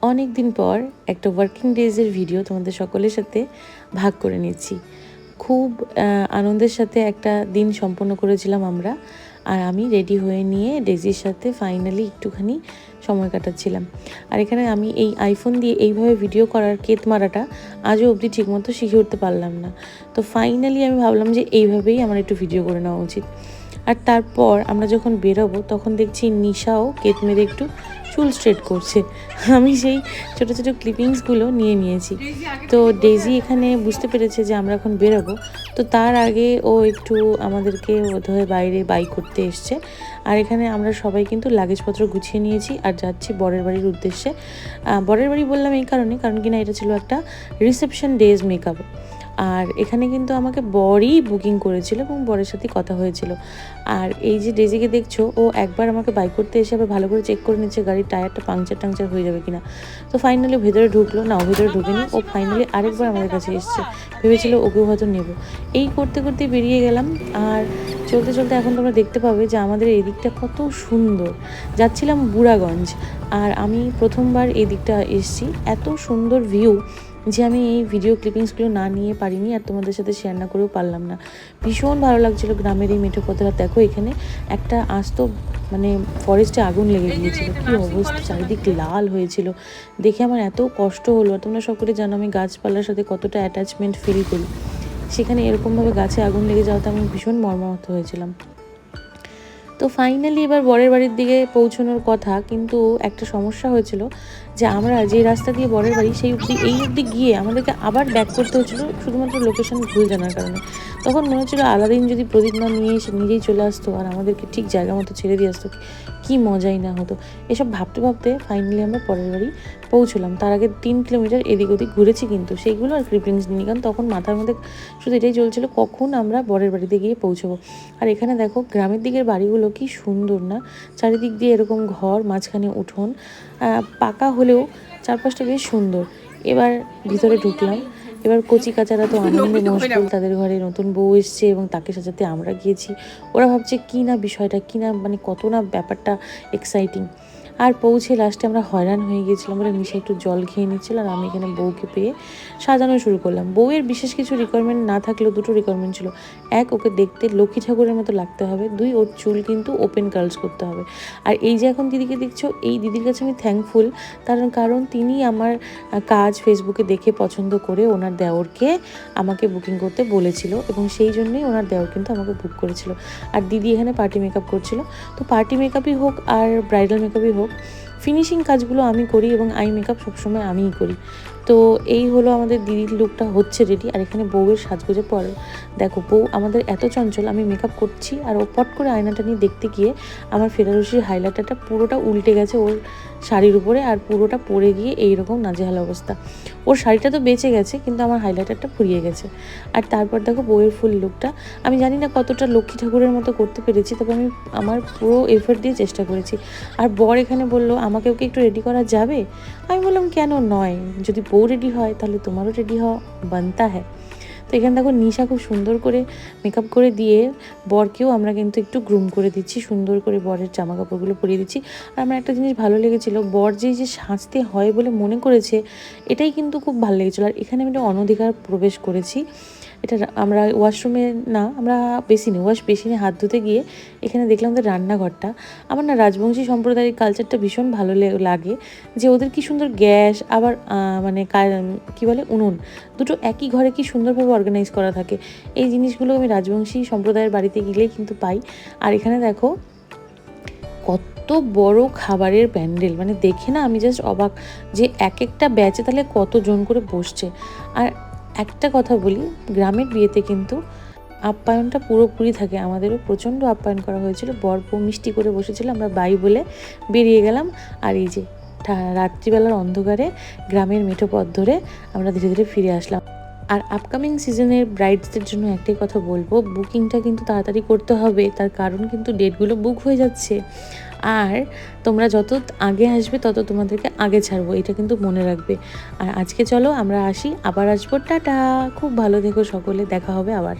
অনেক দিন পর একটা ওয়ার্কিং ডেজের ভিডিও তোমাদের সকলের সাথে ভাগ করে নিচ্ছি। খুব আনন্দের সাথে একটা দিন সম্পন্ন করেছিলাম আমরা, আর আমি রেডি হয়ে নিয়ে ডেজির সাথে ফাইনালি একটুখানি সময় কাটাচ্ছিলাম। আর এখানে আমি এই আইফোন দিয়ে এইভাবে ভিডিও করার কেত মারাটা আজও অবধি ঠিকমতো শিখে উঠতে পারলাম না। তো ফাইনালি আমি ভাবলাম যে এইভাবেই আমার একটু ভিডিও করে নেওয়া উচিত। আর তারপর আমরা যখন বেরোবো তখন দেখছি নিশাও কেত মেরে একটু চুল স্ট্রেট করছে। আমি সেই ছোটো ছোটো ক্লিপিংসগুলো নিয়ে নিয়েছি। তো ডেজি এখানে বুঝতে পেরেছে যে আমরা এখন বেরোবো, তো তার আগে ও একটু আমাদেরকে বোধহয় বাইরে বাইক করতে এসছে। আর এখানে আমরা সবাই কিন্তু লাগেজপত্র গুছিয়ে নিয়েছি আর যাচ্ছি বরের বাড়ির উদ্দেশ্যে। বরের বাড়ি বললাম এই কারণ কিনা এটা ছিল একটা রিসেপশন ডেজ মেকআপ। আর এখানে কিন্তু আমাকে বরই বুকিং করেছিল এবং বরের সাথে কথা হয়েছিল। আর এই যে ডেজিকে দেখছো, ও একবার আমাকে বাইক করতে এসে আবার ভালো করে চেক করে নিচ্ছে গাড়ির টায়ারটা পাংচার হয়ে যাবে কিনা। তো ফাইনালি ভেতরে ঢুকলো না, ও ভেতরে ঢুকেনি, ও ফাইনালি আরেকবার আমাদের কাছে এসছে, ভেবেছিল ওকেও হয়তো নেবো। এই করতে করতে বেরিয়ে গেলাম। আর চলতে চলতে এখন তোমরা দেখতে পাবে যে আমাদের এই দিকটা কত সুন্দর। যাচ্ছিলাম বুড়াগঞ্জ, আর আমি প্রথমবার এই দিকটা এসছি। এত সুন্দর ভিউ যে আমি এই ভিডিও ক্লিপিংসগুলো না নিয়ে পারিনি আর তোমাদের সাথে শেয়ার না করেও পারলাম না। ভীষণ ভালো লাগছিল গ্রামের এই মেঠো পথেরা। দেখো এখানে একটা আস্ত মানে ফরেস্টে আগুন লেগে গিয়েছিল, কী অবস্থা, চারিদিক লাল হয়েছিল। দেখে আমার এত কষ্ট হলো। তোমরা সকলে জানো আমি গাছপালার সাথে কতটা অ্যাটাচমেন্ট ফিল করি। সেখানে এরকমভাবে গাছে আগুন লেগে যাওয়াতে আমি ভীষণ মর্মাহত হয়েছিলাম। তো ফাইনালি এবার বরের বাড়ির দিকে পৌঁছানোর কথা, কিন্তু একটা সমস্যা হয়েছিল যে আমরা যে রাস্তা দিয়ে বরের বাড়ি সেই অবধি গিয়ে আমাদেরকে আবার ব্যাক করতে হচ্ছিলো শুধুমাত্র লোকেশন ভুল জানার কারণে। তখন মনে হচ্ছিলো আলাদিন যদি প্রদীপ না নিয়ে এসে নিজেই চলে আসতো আর আমাদেরকে ঠিক জায়গা মতো ছেড়ে দিয়ে আসতো, কী মজাই না হতো। এসব ভাবতে ভাবতে ফাইনালি আমরা পরের বাড়ি পৌঁছলাম। তার আগে 3 কিলোমিটার এদিক ওদিক ঘুরেছি, কিন্তু সেইগুলো আর ক্লিপিংস নিই, কারণ তখন মাথার মধ্যে শুধু এটাই চলছিল কখন আমরা বরের বাড়িতে গিয়ে পৌঁছবো। আর এখানে দেখো গ্রামের দিকের বাড়িগুলো কি সুন্দর না, চারিদিক দিয়ে এরকম ঘর, মাঝখানে উঠোন, পাকা হলেও চারপাশটা বেশ সুন্দর। এবার ভিতরে ঢুকলাম। এবার কচি কাচারা তো আনন্দে মশগুল, তাদের ঘরে নতুন বউ এসছে এবং তাকে সাজাতে আমরা গিয়েছি। ওরা ভাবছে কী না বিষয়টা, কী না মানে কত না ব্যাপারটা এক্সাইটিং। আর পৌঁছে লাস্টে আমরা হয়রান হয়ে গিয়েছিলাম বলে নিশা একটু জল খেয়ে নিচ্ছিল, আর আমি এখানে বউকে পেয়ে সাজানো শুরু করলাম। বউয়ের বিশেষ কিছু রিকোয়ারমেন্ট না থাকলেও দুটো রিকোয়ারমেন্ট ছিল। এক, ওকে দেখতে লক্ষ্মী ঠাকুরের মতো লাগতে হবে। 2, ওর চুল কিন্তু ওপেন কার্লস করতে হবে। আর এই যে এখন দিদিকে দেখছো, এই দিদির কাছে আমি থ্যাঙ্কফুল, কারণ তিনি আমার কাজ ফেসবুকে দেখে পছন্দ করে ওনার দেওরকে আমাকে বুকিং করতে বলেছিল, এবং সেই জন্যই ওনার দেওর কিন্তু আমাকে বুক করেছিল। আর দিদি এখানে পার্টি মেকআপ করছিল। তো পার্টি মেকআপই হোক আর ব্রাইডাল মেকআপই হোক, ফিনিশিং কাজগুলো আমি করি এবং আই মেকআপ সবসময় আমিই করি। তো এই হলো আমাদের দিদির লুকটা হচ্ছে রেডি। আর এখানে বউয়ের সাজগোজে পরে দেখো, বউ আমাদের এত চঞ্চল, আমি মেকআপ করছি আর ও পট করে আয়নাটা নিয়ে দেখতে গিয়ে আমার ফেরারসির হাইলাইটারটা পুরোটা উল্টে গেছে ওর শাড়ির উপরে, আর পুরোটা পরে গিয়ে এইরকম নাজেহাল অবস্থা। ওর শাড়িটা তো বেঁচে গেছে, কিন্তু আমার হাইলাইটারটা ফুরিয়ে গেছে। আর তারপর দেখো বউয়ের ফুল লুকটা। আমি জানি না কতটা লক্ষ্মী ঠাকুরের মতো করতে পেরেছি, তবে আমি আমার পুরো এফর্ট দিয়ে চেষ্টা করেছি। আর বর এখানে বললো আমাকে ওকে একটু রেডি করা যাবে। আমি বললাম কেন নয়, যদি বউ রেডি হয় তাহলে তোমারও রেডি হওয়া বানতা হ্যাঁ। তো এখানে দেখো নিশা খুব সুন্দর করে মেকআপ করে দিয়ে বরকেও আমরা কিন্তু একটু গ্রুম করে দিচ্ছি, সুন্দর করে বরের জামা কাপড়গুলো পরিয়ে দিচ্ছি। আর আমার একটা জিনিস ভালো লেগেছিল, বর যে সাজতে হয় বলে মনে করেছে, এটাই কিন্তু খুব ভালো লেগেছিলো। আর এখানে আমি একটা অনধিকার প্রবেশ করেছি। এটা আমরা ওয়াশরুমে না, আমরা বেসিনে হাত ধুতে গিয়ে এখানে দেখলাম ওদের রান্নাঘরটা। আমার না রাজবংশী সম্প্রদায়ের কালচারটা ভীষণ ভালো লাগে, যে ওদের কি সুন্দর গ্যাস, আবার মানে কী বলে উনুন, দুটো একই ঘরে কি সুন্দরভাবে অর্গানাইজ করা থাকে। এই জিনিসগুলো আমি রাজবংশী সম্প্রদায়ের বাড়িতে গেলেই কিন্তু পাই। আর এখানে দেখো কত বড় খাবারের প্যান্ডেল, মানে দেখে না আমি জাস্ট অবাক যে এক একটা ব্যাচে তাহলে কতজন করে বসছে। আর একটা কথা বলি, গ্রামের বিয়েতে কিন্তু আপ্যায়নটা পুরোপুরি থাকে। আমাদেরও প্রচণ্ড আপ্যায়ন করা হয়েছিল, বর বউ মিষ্টি করে বসেছিল, আমরা বাই বলে বেরিয়ে গেলাম। আর এই যে রাত্রিবেলার অন্ধকারে গ্রামের মেঠো পথ ধরে আমরা ধীরে ধীরে ফিরে আসলাম। আর আপকামিং সিজনের ব্রাইডসদের জন্য একটাই কথা বলবো, বুকিংটা কিন্তু তাড়াতাড়ি করতে হবে, তার কারণ কিন্তু ডেটগুলো বুক হয়ে যাচ্ছে। আর তোমরা যত আগে আসবে তত তোমাদেরকে আগে ছাড়বো, এটা কিন্তু মনে রাখবে। আর আজকে চলো আমরা আসি, আবার আসবো, টাটা, খুব ভালো থেকো সকলে, দেখা হবে আবার।